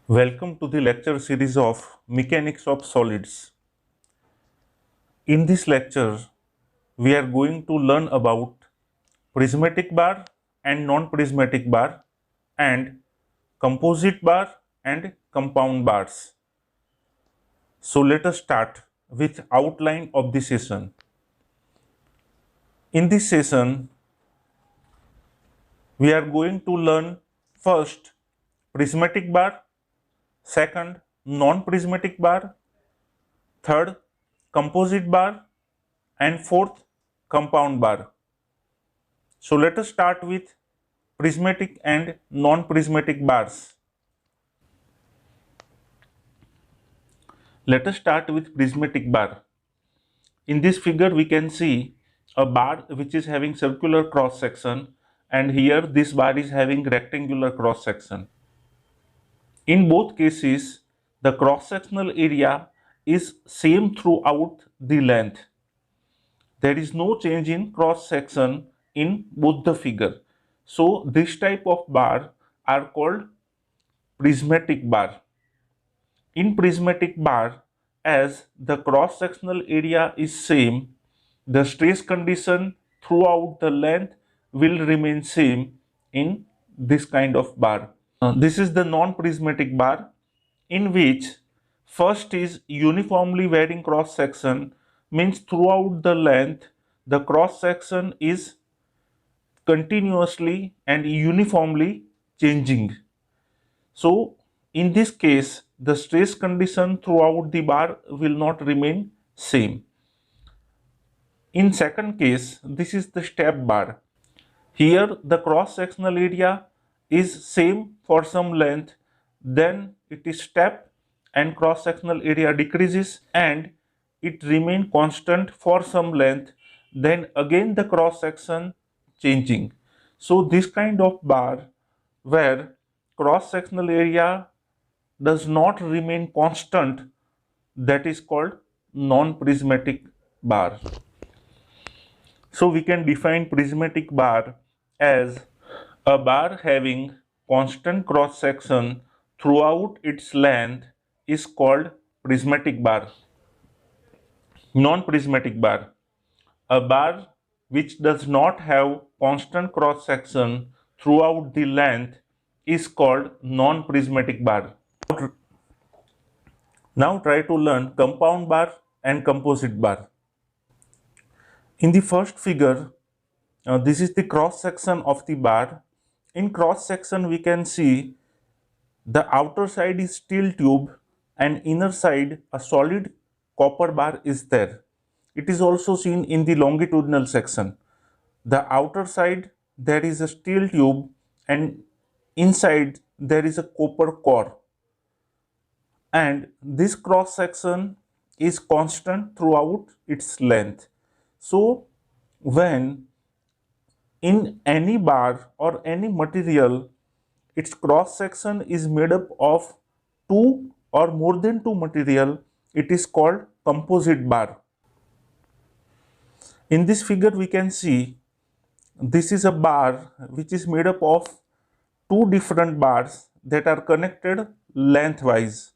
Welcome to the lecture series of Mechanics of Solids. In this lecture, we are going to learn about prismatic bar and non-prismatic bar and composite bar and compound bars. So let us start with outline of the session. In this session, we are going to learn first prismatic bar, second non-prismatic bar, third composite bar, and fourth compound bar. So let us start with prismatic and non-prismatic bars. Let us start with prismatic bar. In this figure we can see a bar which is having circular cross section, and here this bar is having rectangular cross section. In both cases the cross sectional area is same throughout the length. There is no change in cross section in both the figure. So this type of bar are called prismatic bar. In prismatic bar, as the cross sectional area is same, the stress condition throughout the length will remain same in this kind of bar. This is the non-prismatic bar, in which first is uniformly varying cross section, means throughout the length the cross section is continuously and uniformly changing. So in this case the stress condition throughout the bar will not remain same. In second case, this is the step bar. Here the cross sectional area is same for some length, then it is step and cross sectional area decreases and it remain constant for some length, then again the cross section changing. So this kind of bar where cross sectional area does not remain constant, that is called non-prismatic bar. So we can define prismatic bar as a bar having constant cross section throughout its length is called prismatic bar. Non-prismatic bar, a bar which does not have constant cross section throughout the length is called non-prismatic bar. Now try to learn compound bar and composite bar. In the first figure, this is the cross section of the bar. In cross section we can see the outer side is steel tube and inner side a solid copper bar is there. It is also seen in the longitudinal section. The outer side there is a steel tube and inside there is a copper core, and this cross section is constant throughout its length. So when in any bar or any material its cross section is made up of two or more than two material, it is called composite bar. In this figure we can see this is a bar which is made up of two different bars that are connected lengthwise.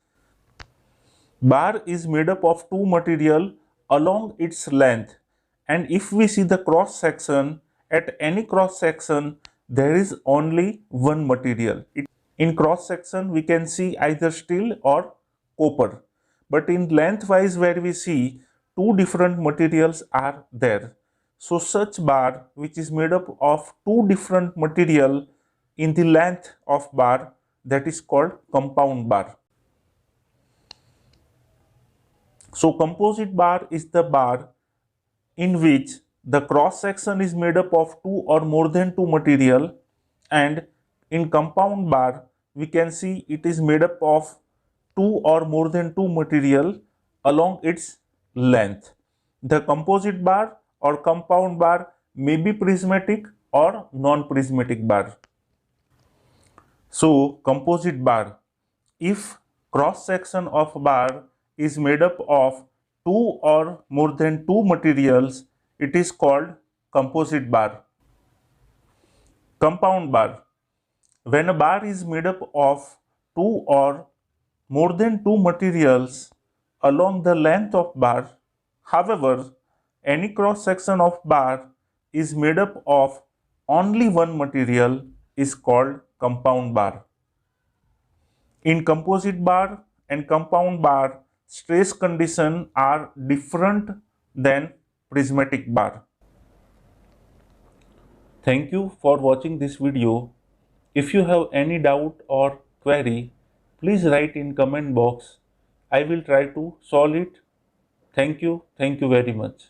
Bar is made up of two material along its length, and if we see the cross section, at any cross section there is only one material. In cross section we can see either steel or copper, but in lengthwise where we see two different materials are there. So such bar which is made up of two different material in the length of bar, that is called compound bar. So composite bar is the bar in which the cross section is made up of two or more than two material, and in compound bar we can see it is made up of two or more than two material along its length. The composite bar or compound bar may be prismatic or non-prismatic bar. So composite bar, if cross section of bar is made up of two or more than two materials, it is called composite bar. Compound bar, when a bar is made up of two or more than two materials along the length of bar. However, any cross section of bar is made up of only one material is called compound bar. In composite bar and compound bar, stress conditions are different than prismatic bar. Thank you for watching this video. If you have any doubt or query, please write in comment box. I will try to solve it. Thank you. Thank you very much.